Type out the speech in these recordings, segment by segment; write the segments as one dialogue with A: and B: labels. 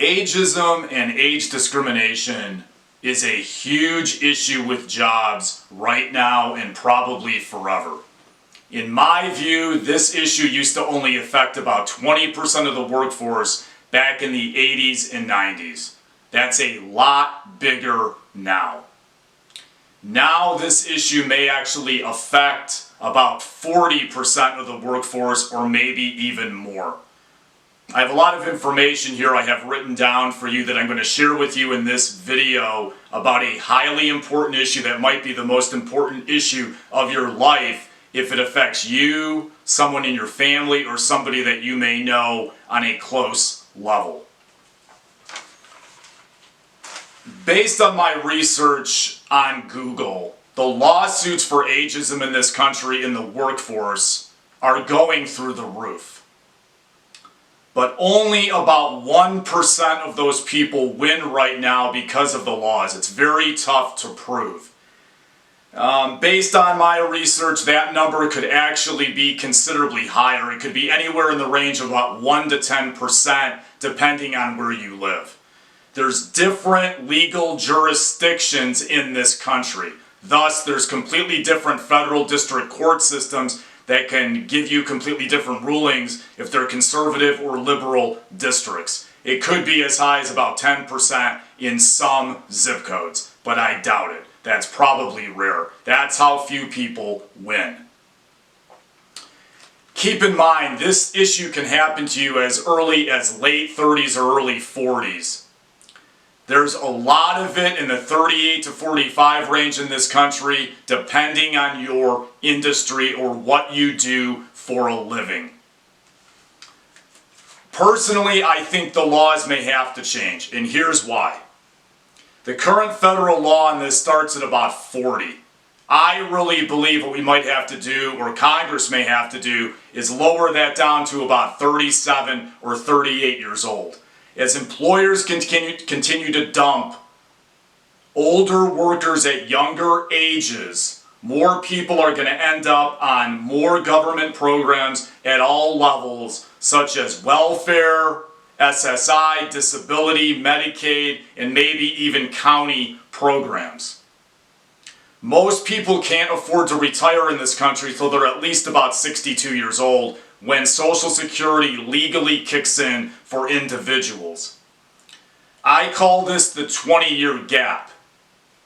A: Ageism and age discrimination is a huge issue with jobs right now and probably forever. In my view, this issue used to only affect about 20% of the workforce back in the 80s and 90s. That's a lot bigger now. Now this issue may actually affect about 40% of the workforce, or maybe even more. I have a lot of information here I have written down for you that I'm going to share with you in this video about a highly important issue that might be the most important issue of your life if it affects you, someone in your family, or somebody that you may know on a close level. Based on my research on Google, the lawsuits for ageism in this country in the workforce are going through the roof. But only about 1% of those people win right now because of the laws. It's very tough to prove. Based on my research, that number could actually be considerably higher. It could be anywhere in the range of about 1 to 10% depending on where you live. There's different legal jurisdictions in this country. Thus, there's completely different federal district court systems that can give you completely different rulings if they're conservative or liberal districts. It could be as high as about 10% in some zip codes, but I doubt it. That's probably rare. That's how few people win. Keep in mind, this issue can happen to you as early as late 30s or early 40s. There's a lot of it in the 38 to 45 range in this country, depending on your industry or what you do for a living. Personally, I think the laws may have to change, and here's why. The current federal law on this starts at about 40. I really believe what we might have to do, or Congress may have to do, is lower that down to about 37 or 38 years old. As employers continue to dump older workers at younger ages, more people are going to end up on more government programs at all levels, such as welfare, SSI, disability, Medicaid, and maybe even county programs. Most people can't afford to retire in this country till they're at least about 62 years old, when Social Security legally kicks in for individuals. I call this the 20-year gap.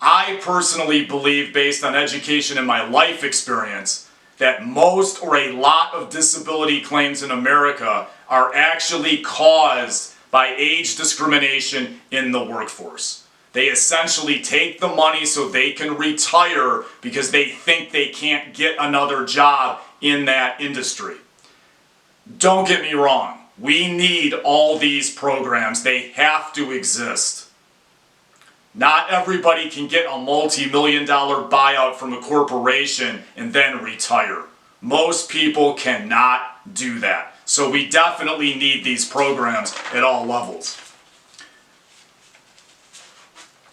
A: I personally believe, based on education and my life experience, that most or a lot of disability claims in America are actually caused by age discrimination in the workforce. They essentially take the money so they can retire because they think they can't get another job in that industry. Don't get me wrong, we need all these programs. They have to exist. Not everybody can get a multi-million-dollar buyout from a corporation and then retire. Most people cannot do that. So we definitely need these programs at all levels.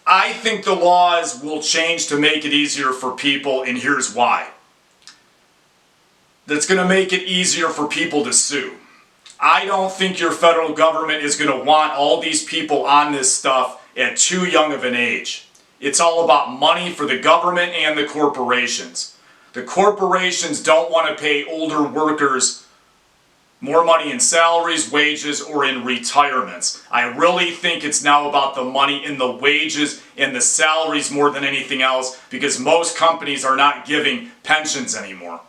A: I think the laws will change to make it easier for people, and here's why. That's going to make it easier for people to sue. I don't think your federal government is going to want all these people on this stuff at too young of an age. It's all about money for the government and the corporations. The corporations don't want to pay older workers more money in salaries, wages, or in retirements. I really think it's now about the money in the wages and the salaries more than anything else, because most companies are not giving pensions anymore.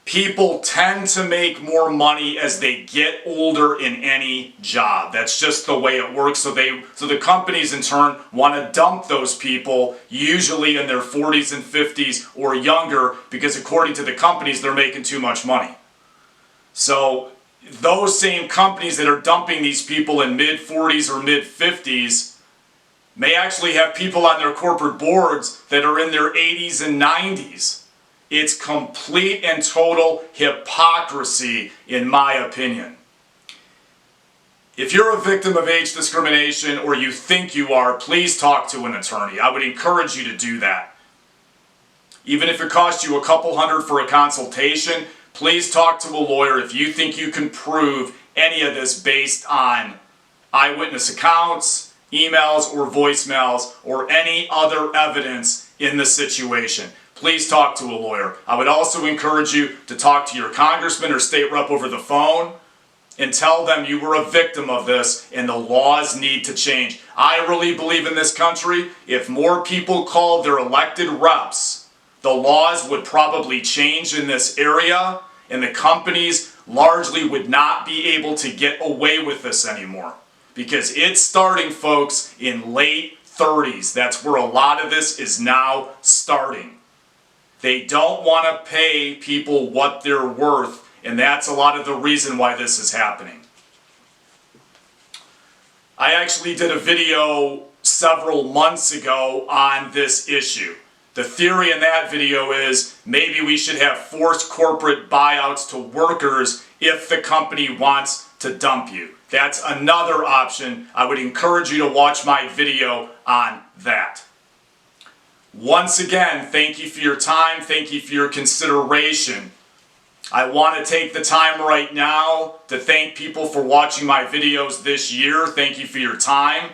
A: People tend to make more money as they get older in any job. That's just the way it works. So the companies in turn want to dump those people, usually in their 40s and 50s or younger, because according to the companies, they're making too much money. So those same companies that are dumping these people in mid-40s or mid-50s may actually have people on their corporate boards that are in their 80s and 90s. It's complete and total hypocrisy, in my opinion. If you're a victim of age discrimination, or you think you are, please talk to an attorney. I would encourage you to do that. Even if it costs you a couple $100 for a consultation, please talk to a lawyer if you think you can prove any of this based on eyewitness accounts, emails, or voicemails, or any other evidence in the situation. Please talk to a lawyer. I would also encourage you to talk to your congressman or state rep over the phone and tell them you were a victim of this and the laws need to change. I really believe in this country, if more people called their elected reps, the laws would probably change in this area and the companies largely would not be able to get away with this anymore. Because it's starting, folks, in late 30s. That's where a lot of this is now starting. They don't want to pay people what they're worth, and that's a lot of the reason why this is happening. I actually did a video several months ago on this issue. The theory in that video is maybe we should have forced corporate buyouts to workers if the company wants to dump you. That's another option. I would encourage you to watch my video on that. Once again, thank you for your time. Thank you for your consideration. I want to take the time right now to thank people for watching my videos this year. Thank you for your time.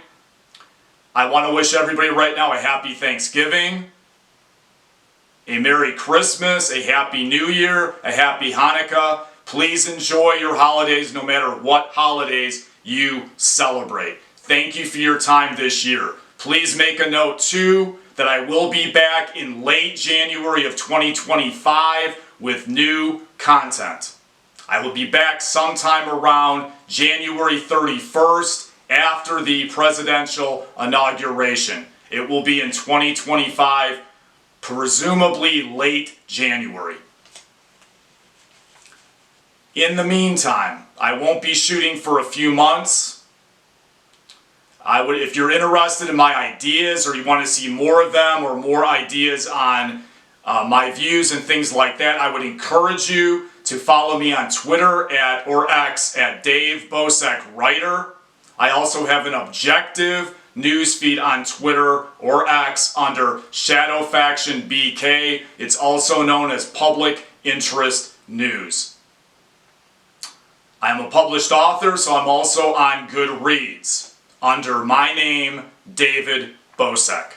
A: I want to wish everybody right now a happy Thanksgiving, a Merry Christmas, a Happy New Year, a Happy Hanukkah. Please enjoy your holidays no matter what holidays you celebrate. Thank you for your time this year. Please make a note too that I will be back in late January of 2025 with new content. I will be back sometime around January 31st after the presidential inauguration. It will be in 2025, presumably late January. In the meantime, I won't be shooting for a few months. If you're interested in my ideas or you want to see more of them or more ideas on my views and things like that, I would encourage you to follow me on Twitter or X at Dave Bosek Writer. I also have an objective newsfeed on Twitter or X under Shadow Faction BK. It's also known as Public Interest News. I'm a published author, so I'm also on Goodreads under my name, David Bosek.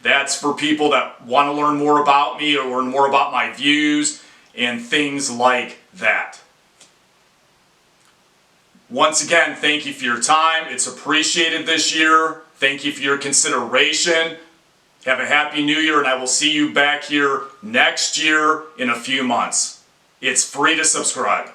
A: That's for people that want to learn more about me or learn more about my views and things like that. Once again, thank you for your time. It's appreciated this year. Thank you for your consideration. Have a Happy New Year, and I will see you back here next year in a few months. It's free to subscribe.